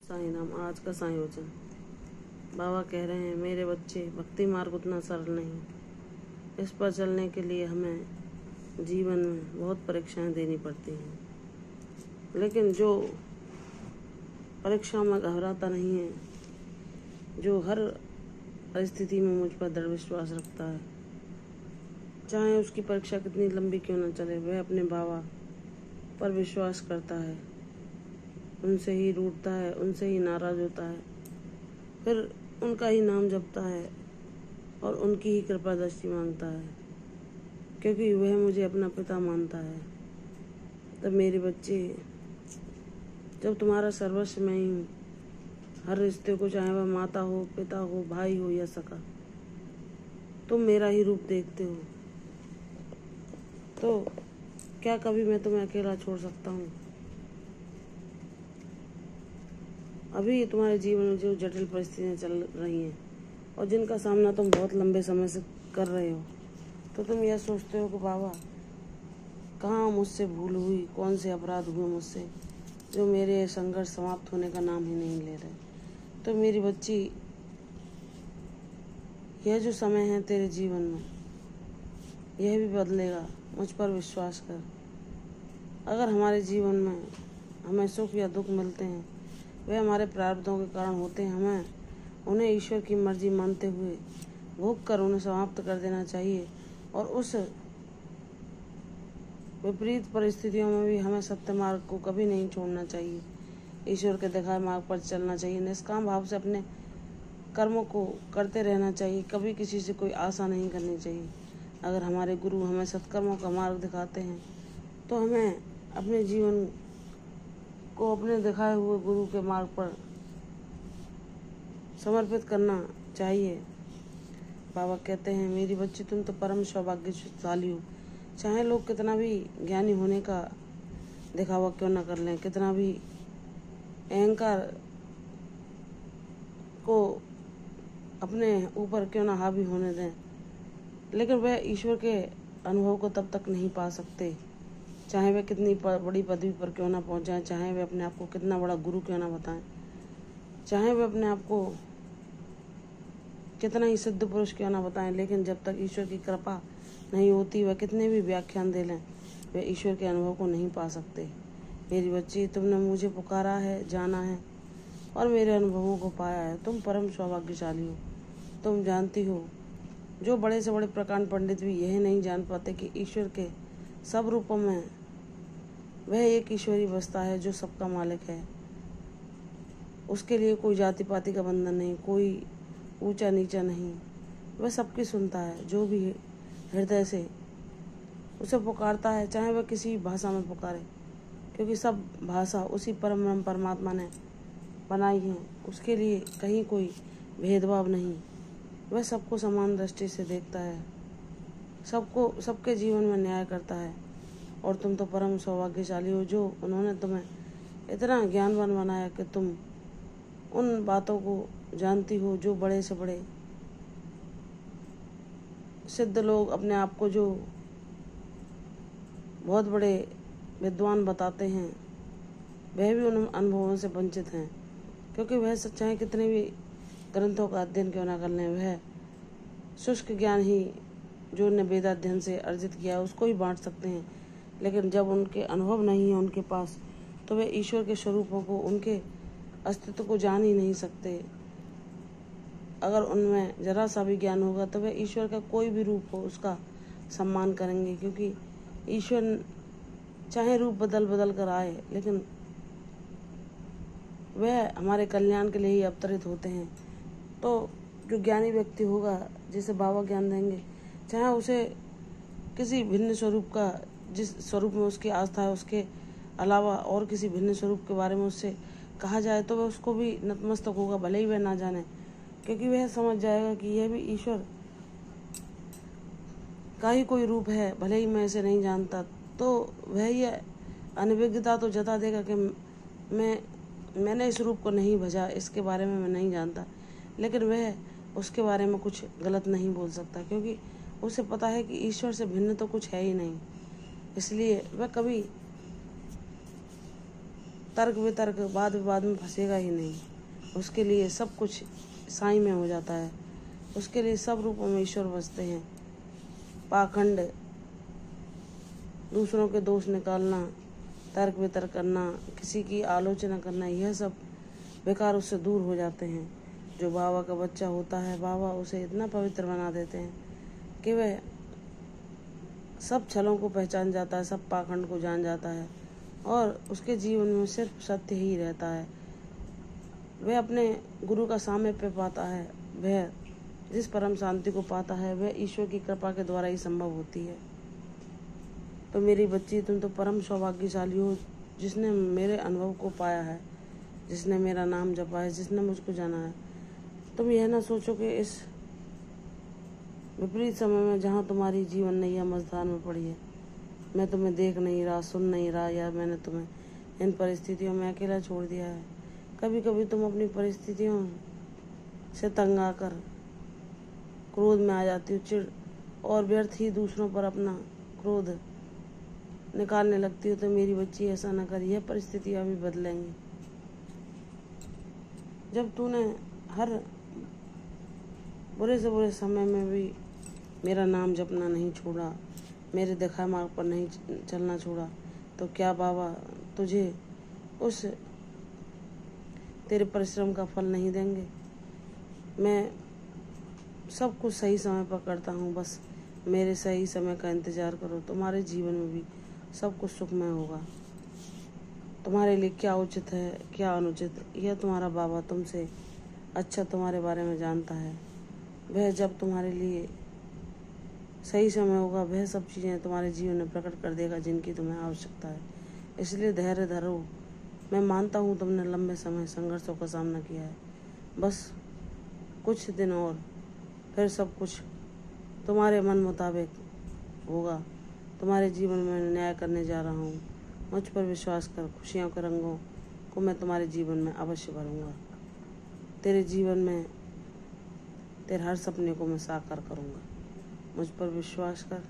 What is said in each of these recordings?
साईं नाम आज का संयोजन। बाबा कह रहे हैं, मेरे बच्चे, भक्ति मार्ग उतना सरल नहीं। इस पर चलने के लिए हमें जीवन में बहुत परीक्षाएं देनी पड़ती हैं, लेकिन जो परीक्षाओं में घबराता नहीं है, जो हर परिस्थिति में मुझ पर दृढ़ विश्वास रखता है, चाहे उसकी परीक्षा कितनी लंबी क्यों न चले, वह अपने बाबा पर विश्वास करता है, उनसे ही रूठता है, उनसे ही नाराज होता है, फिर उनका ही नाम जपता है और उनकी ही कृपा दृष्टि मांगता है, क्योंकि वह मुझे अपना पिता मानता है। तब मेरे बच्चे, जब तुम्हारा सर्वस्व मैं ही हूँ, हर रिश्ते को, चाहे वह माता हो, पिता हो, भाई हो या सका, तुम मेरा ही रूप देखते हो, तो क्या कभी मैं तुम्हें अकेला छोड़ सकता हूँ? अभी तुम्हारे जीवन में जो जटिल परिस्थितियाँ चल रही हैं और जिनका सामना तुम बहुत लंबे समय से कर रहे हो, तो तुम यह सोचते हो कि बाबा कहाँ मुझसे भूल हुई, कौन से अपराध हुए मुझसे जो मेरे संघर्ष समाप्त होने का नाम ही नहीं ले रहे। तो मेरी बच्ची, यह जो समय है तेरे जीवन में, यह भी बदलेगा, मुझ पर विश्वास कर। अगर हमारे जीवन में हमें सुख या दुख मिलते हैं, वे हमारे प्रारब्धों के कारण होते हैं। हमें उन्हें ईश्वर की मर्जी मानते हुए भोग कर उन्हें समाप्त कर देना चाहिए, और उस विपरीत परिस्थितियों में भी हमें सत्य मार्ग को कभी नहीं छोड़ना चाहिए। ईश्वर के दिखाए मार्ग पर चलना चाहिए, निष्काम भाव से अपने कर्मों को करते रहना चाहिए, कभी किसी से कोई आशा नहीं करनी चाहिए। अगर हमारे गुरु हमें सत्कर्मों का मार्ग दिखाते हैं, तो हमें अपने जीवन को अपने दिखाए हुए गुरु के मार्ग पर समर्पित करना चाहिए। बाबा कहते हैं, मेरी बच्ची, तुम तो परम सौभाग्यशाली हो। चाहे लोग कितना भी ज्ञानी होने का दिखावा क्यों न कर लें, कितना भी अहंकार को अपने ऊपर क्यों न हावी होने दें, लेकिन वह ईश्वर के अनुभव को तब तक नहीं पा सकते, चाहे वे कितनी बड़ी पदवी पर क्यों ना पहुंच जाएं, चाहे वे अपने आप को कितना बड़ा गुरु क्यों ना बताएं, चाहे वे अपने आप को कितना ही सिद्ध पुरुष क्यों ना बताएं, लेकिन जब तक ईश्वर की कृपा नहीं होती, वह कितने भी व्याख्यान दे लें, वे ईश्वर के अनुभव को नहीं पा सकते। मेरी बच्ची, तुमने मुझे पुकारा है, जाना है और मेरे अनुभवों को पाया है। तुम परम सौभाग्यशाली हो। तुम जानती हो, जो बड़े से बड़े प्रकांड पंडित भी यह नहीं जान पाते कि ईश्वर के सब रूपों में वह एक ईश्वरी बसता है जो सबका मालिक है। उसके लिए कोई जाति पाति का बंधन नहीं, कोई ऊंचा नीचा नहीं, वह सबकी सुनता है। जो भी हृदय से उसे पुकारता है, चाहे वह किसी भाषा में पुकारे, क्योंकि सब भाषा उसी परम परमात्मा ने बनाई है, उसके लिए कहीं कोई भेदभाव नहीं। वह सबको समान दृष्टि से देखता है, सबको, सबके जीवन में न्याय करता है। और तुम तो परम सौभाग्यशाली हो, जो उन्होंने तुम्हें इतना ज्ञानवान बनाया कि तुम उन बातों को जानती हो जो बड़े से बड़े सिद्ध लोग अपने आप को जो बहुत बड़े विद्वान बताते हैं, वह भी उन अनुभवों से वंचित हैं, क्योंकि वह चाहे कितने भी ग्रंथों का अध्ययन क्यों ना कर लें, वह शुष्क ज्ञान ही जो उन्हें वेदाध्ययन से अर्जित किया उसको ही बांट सकते हैं। लेकिन जब उनके अनुभव नहीं है उनके पास, तो वे ईश्वर के स्वरूपों को, उनके अस्तित्व को जान ही नहीं सकते। अगर उनमें जरा सा भी ज्ञान होगा, तो वे ईश्वर का कोई भी रूप हो उसका सम्मान करेंगे, क्योंकि ईश्वर चाहे रूप बदल बदल कर आए, लेकिन वह हमारे कल्याण के लिए ही अवतरित होते हैं। तो जो ज्ञानी व्यक्ति होगा, जिसे बाबा ज्ञान देंगे, चाहे उसे किसी भिन्न स्वरूप का, जिस स्वरूप में उसकी आस्था है, उसके अलावा और किसी भिन्न स्वरूप के बारे में उससे कहा जाए, तो वह उसको भी नतमस्तक होगा, भले ही वह ना जाने, क्योंकि वह समझ जाएगा कि यह भी ईश्वर का ही कोई रूप है, भले ही मैं इसे नहीं जानता। तो वह यह अनभिज्ञता तो जता देगा कि मैंने इस रूप को नहीं भजा, इसके बारे में मैं नहीं जानता, लेकिन वह उसके बारे में कुछ गलत नहीं बोल सकता, क्योंकि उसे पता है कि ईश्वर से भिन्न तो कुछ है ही नहीं। इसलिए वह कभी तर्क वितर्क वाद विवाद में फंसेगा ही नहीं। उसके लिए सब कुछ साईं में हो जाता है। उसके लिए सब रूपों में ईश्वर बसते हैं। पाखंड, दूसरों के दोष निकालना, तर्क वितर्क करना, किसी की आलोचना करना, यह सब बेकार उससे दूर हो जाते हैं। जो बाबा का बच्चा होता है, बाबा उसे इतना पवित्र बना देते हैं कि वह सब छलों को पहचान जाता है, सब पाखंड को जान जाता है और उसके जीवन में सिर्फ सत्य ही रहता है। वह अपने गुरु का सामीप्य पाता है। वह जिस परम शांति को पाता है वह ईश्वर की कृपा के द्वारा ही संभव होती है। तो मेरी बच्ची, तुम तो परम सौभाग्यशाली हो जिसने मेरे अनुभव को पाया है, जिसने मेरा नाम जपा है, जिसने मुझको जाना है। तुम यह ना सोचो कि इस विपरीत समय में जहाँ तुम्हारी जीवन नैया मझधार में पड़ी है, मैं तुम्हें देख नहीं रहा, सुन नहीं रहा, या मैंने तुम्हें इन परिस्थितियों में अकेला छोड़ दिया है। कभी कभी तुम अपनी परिस्थितियों से तंग आकर क्रोध में आ जाती हो, चिढ़ और व्यर्थ ही दूसरों पर अपना क्रोध निकालने लगती हो। तो मेरी बच्ची, ऐसा न कर, यह परिस्थितियाँ अभी बदलेंगी। जब तूने हर बुरे से बुरे समय में भी मेरा नाम जपना नहीं छोड़ा, मेरे दिखाए मार्ग पर नहीं चलना छोड़ा, तो क्या बाबा तुझे उस तेरे परिश्रम का फल नहीं देंगे? मैं सब कुछ सही समय पर करता हूँ, बस मेरे सही समय का इंतज़ार करो। तुम्हारे जीवन में भी सब कुछ सुखमय होगा। तुम्हारे लिए क्या उचित है, क्या अनुचित, यह तुम्हारा बाबा तुमसे अच्छा तुम्हारे बारे में जानता है। वह जब तुम्हारे लिए सही समय होगा, वह सब चीज़ें तुम्हारे जीवन में प्रकट कर देगा जिनकी तुम्हें आवश्यकता है। इसलिए धैर्य धरो। मैं मानता हूँ तुमने लंबे समय संघर्षों का सामना किया है। बस कुछ दिन और, फिर सब कुछ तुम्हारे मन मुताबिक होगा। तुम्हारे जीवन में मैं न्याय करने जा रहा हूँ। मुझ पर विश्वास कर। खुशियों के रंगों को मैं तुम्हारे जीवन में अवश्य भरूंगा। तेरे जीवन में तेरे हर सपने को मैं साकार करूंगा। मुझ पर विश्वास कर।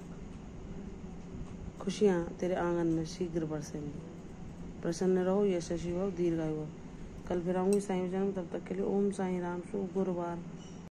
खुशियाँ तेरे आंगन में शीघ्र बरसेंगी। प्रसन्न रहो, यशस्वी हो, दीर्घायु हो। कल फिर आऊँगी साईं जन्म, तब तक के लिए ओम साईं राम। शुभ गुरुवार।